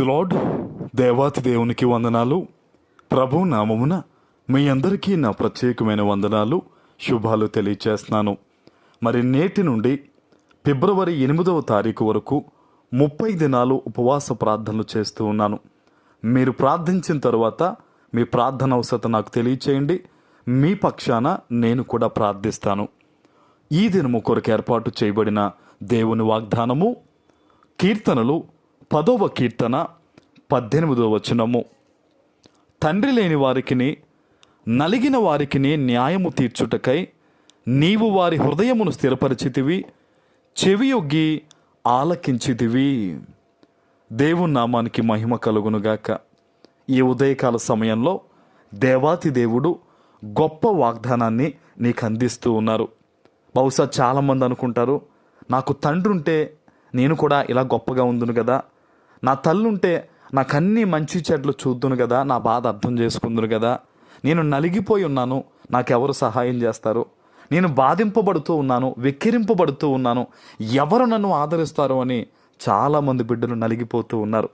The lord. దేవాతి దేవునికి వందనాలు. ప్రభు నామమున మీ అందరికీ నా ప్రత్యేకమైన వందనాలు, శుభాలు తెలియచేస్తున్నాను. మరి నేటి నుండి ఫిబ్రవరి 8వ తారీఖు వరకు 30 దినాలు ఉపవాస ప్రార్థనలు చేస్తూ ఉన్నాను. మీరు ప్రార్థించిన తర్వాత మీ ప్రార్థన అవసరం నాకు తెలియచేయండి. మీ పక్షాన నేను కూడా ప్రార్థిస్తాను. ఈ దినము కొరకు ఏర్పాటు చేయబడిన దేవుని వాగ్దానము కీర్తనలు 10వ కీర్తన 18వ వచనము. తండ్రి లేని వారికిని నలిగిన వారికిని న్యాయము తీర్చుటకై నీవు వారి హృదయమును స్థిరపరిచితివి, చెవియొగ్గి ఆలకించితివి. దేవుని నామానికి మహిమ కలుగునుగాక. ఈ ఉదయకాల సమయంలో దేవాతి దేవుడు గొప్ప వాగ్దానాన్ని నీకు అందిస్తూ ఉన్నారు. బహుశా చాలామంది అనుకుంటారు, నాకు తండ్రి ఉంటే నేను కూడా ఇలా గొప్పగా ఉందును కదా, నా తల్లుంటే నాకు అన్ని మంచి చెడ్లు చూద్దును కదా, నా బాధ అర్థం చేసుకుందును కదా, నేను నలిగిపోయి ఉన్నాను, నాకెవరు సహాయం చేస్తారు, నేను బాధింపబడుతూ ఉన్నాను, వెక్కిరింపబడుతూ ఉన్నాను, ఎవరు నన్ను ఆదరిస్తారు అని చాలామంది బిడ్డలు నలిగిపోతూ ఉన్నారు.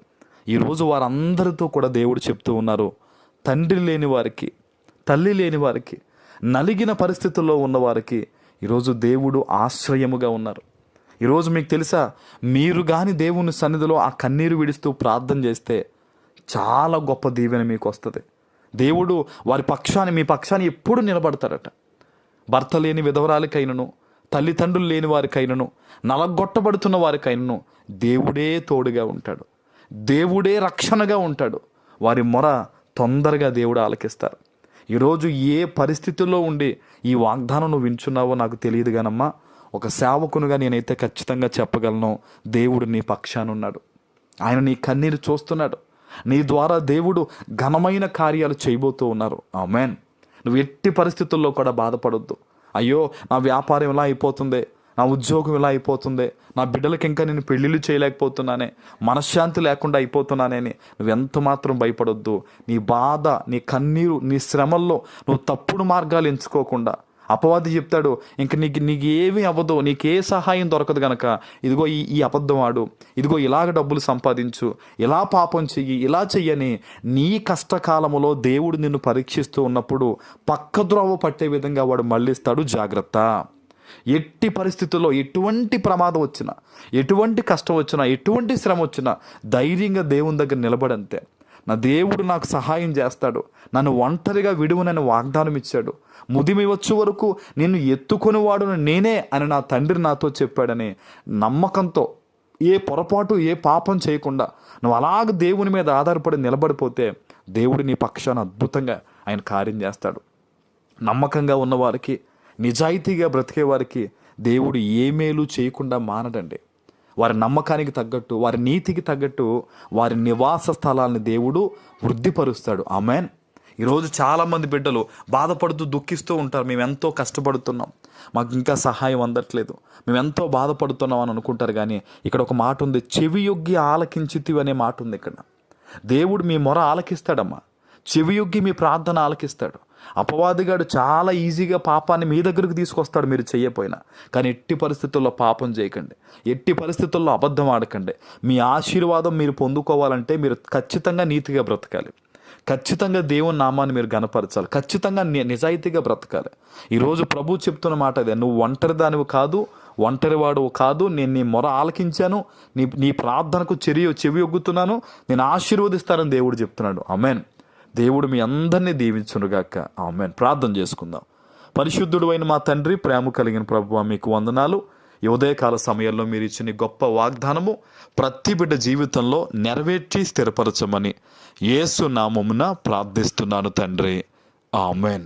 ఈరోజు వారందరితో కూడా దేవుడు చెప్తూ ఉన్నారు, తండ్రి లేని వారికి, తల్లి లేని వారికి, నలిగిన పరిస్థితుల్లో ఉన్నవారికి ఈరోజు దేవుడు ఆశ్రయముగా ఉన్నారు. ఈరోజు మీకు తెలుసా, మీరు కానీ దేవుని సన్నిధిలో ఆ కన్నీరు విడుస్తూ ప్రార్థన చేస్తే చాలా గొప్ప దీవెన మీకు వస్తుంది. దేవుడు వారి పక్షాన్ని, మీ పక్షాన్ని ఎప్పుడు నిలబడతారట. భర్త లేని విధవరాలికైనను, తల్లిదండ్రులు లేని వారికైనను, నలగొట్టబడుతున్న వారికైనను దేవుడే తోడుగా ఉంటాడు, దేవుడే రక్షణగా ఉంటాడు. వారి మొర తొందరగా దేవుడు ఆలకిస్తారు. ఈరోజు ఏ పరిస్థితుల్లో ఉండి ఈ వాగ్దానం నువ్వు వింటున్నావో నాకు తెలియదు కానమ్మా, ఒక సేవకునిగా నేనైతే ఖచ్చితంగా చెప్పగలను, దేవుడు నీ పక్షాన ఉన్నాడు. ఆయన నీ కన్నీరు చూస్తున్నాడు. నీ ద్వారా దేవుడు ఘనమైన కార్యాలు చేయబోతూ ఉన్నారు. ఆమేన్. నువ్వు ఎట్టి పరిస్థితుల్లో కూడా బాధపడొద్దు. అయ్యో నా వ్యాపారం ఇలా అయిపోతుంది, నా ఉద్యోగం ఇలా అయిపోతుంది, నా బిడ్డలకి ఇంకా నేను పెళ్ళిళ్ళు చేయలేకపోతున్నానే, మనశ్శాంతి లేకుండా అయిపోతున్నానే అని నువ్వెంత మాత్రం భయపడొద్దు. నీ బాధ, నీ కన్నీరు, నీ శ్రమల్లో నువ్వు తప్పుడు మార్గాలు ఎంచుకోకుండా, అపవాది చెప్తాడు ఇంక నీకు ఏమీ అవ్వదు, నీకే సహాయం దొరకదు కనుక ఇదిగో ఈ అబద్ధం ఆడు, ఇదిగో ఇలాగ డబ్బులు సంపాదించు, ఇలా పాపం చెయ్యి, ఇలా చెయ్యని నీ కష్టకాలములో దేవుడు నిన్ను పరీక్షిస్తూ ఉన్నప్పుడు పక్కద్రోవ పట్టే విధంగా వాడు మళ్ళిస్తాడు. జాగ్రత్త. ఎట్టి పరిస్థితుల్లో ఎటువంటి ప్రమాదం వచ్చినా, ఎటువంటి కష్టం వచ్చినా, ఎటువంటి శ్రమ వచ్చినా ధైర్యంగా దేవుని దగ్గర నిలబడంతే. నా దేవుడు నాకు సహాయం చేస్తాడు, నన్ను ఒంటరిగా విడువనని వాగ్దానం ఇచ్చాడు, ముదిమి వచ్చు వరకు నిన్ను ఎత్తుకొనివాడును నేనే అని నా తండ్రి నాతో చెప్పాడని నమ్మకంతో, ఏ పొరపాటు ఏ పాపం చేయకుండా నువ్వు అలాగ దేవుని మీద ఆధారపడి నిలబడిపోతే దేవుడు నీ పక్షాన అద్భుతంగా ఆయన కార్యం చేస్తాడు. నమ్మకంగా ఉన్నవారికి, నిజాయితీగా బ్రతికే వారికి దేవుడు ఏ మేలు చేయకుండా మానడండి. వారి నమ్మకానికి తగ్గట్టు, వారి నీతికి తగ్గట్టు వారి నివాస స్థలాన్ని దేవుడు వృద్ధిపరుస్తాడు. ఆమేన్. ఈరోజు చాలామంది బిడ్డలు బాధపడుతూ దుఃఖిస్తూ ఉంటారు. మేము ఎంతో కష్టపడుతున్నాం, మాకు ఇంకా సహాయం అందట్లేదు, మేము ఎంతో బాధపడుతున్నాం అని అనుకుంటారు. కానీ ఇక్కడ ఒక మాట ఉంది, చెవియొగ్గి ఆలకించితివి అనే మాట ఉంది. ఇక్కడ దేవుడు మీ మొర ఆలకిస్తాడమ్మా, చెవియొగ్గి మీ ప్రార్థన ఆలకిస్తాడు. అపవాదిగాడు చాలా ఈజీగా పాపాన్ని మీ దగ్గరకు తీసుకొస్తాడు మీరు చెయ్యపోయినా. కానీ ఎట్టి పరిస్థితుల్లో పాపం చేయకండి, ఎట్టి పరిస్థితుల్లో అబద్ధం ఆడకండి. మీ ఆశీర్వాదం మీరు పొందుకోవాలంటే మీరు ఖచ్చితంగా నీతిగా బ్రతకాలి, ఖచ్చితంగా దేవుని నామాన్ని మీరు గణపరచాలి, ఖచ్చితంగా నిజాయితీగా బ్రతకాలి. ఈరోజు ప్రభు చెప్తున్న మాట అదే, నువ్వు ఒంటరి దానివి కాదు, ఒంటరివాడు కాదు, నేను నీ మొర ఆలకించాను, నీ ప్రార్థనకు చెవి ఒగ్గుతున్నాను, నేను ఆశీర్వదిస్తానని దేవుడు చెప్తున్నాడు. ఆమేన్. దేవుడు మీ అందరినీ దీవించునుగాక. ఆమేన్. ప్రార్థన చేసుకుందాం. పరిశుద్ధుడు అయిన మా తండ్రి, ప్రేమ కలిగిన ప్రభువా, మీకు వందనాలు. ఈ ఉదయకాల సమయంలో మీరు ఇచ్చిన గొప్ప వాగ్దానము ప్రతి బిడ్డ జీవితంలో నెరవేర్చి స్థిరపరచమని యేసు నామమున ప్రార్థిస్తున్నాను తండ్రి. ఆమేన్.